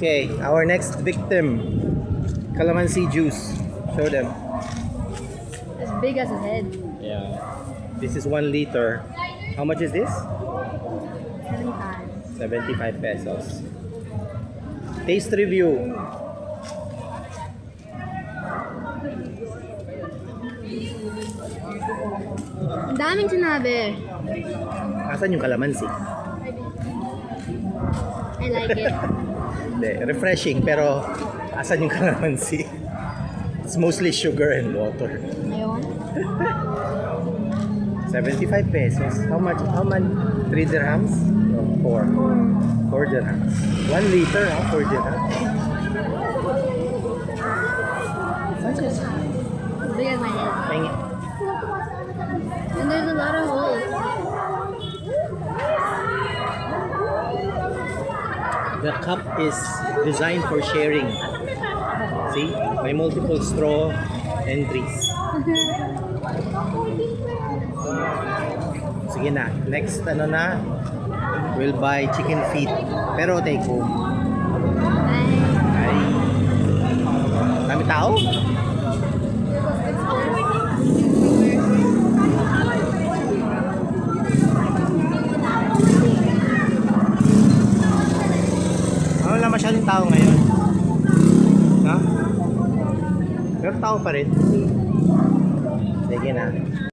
Okay, our next victim. Calamansi juice. Show them. As big as his head. Yeah. This is 1 liter. How much is this? 75. 75 pesos. Taste review. Ang daming sinabi. Asan yung calamansi? I like it. Hindi, refreshing pero asan yung calamansi? It's mostly sugar and water. Ayun. 75 pesos. How much? How much? 3 dirhams? No, 4. 4 dirhams. 1 liter, 4 dirhams. As big as my head. Pengi. And there's a lot of holes. The cup is designed for sharing. See? May multiple straw entries. Sige na. Next ano na? We'll buy chicken feet. Pero take home. Ay. Dami tao? Wala masyadong tao ngayon. Ha? Pero tao pa rin. Sige na.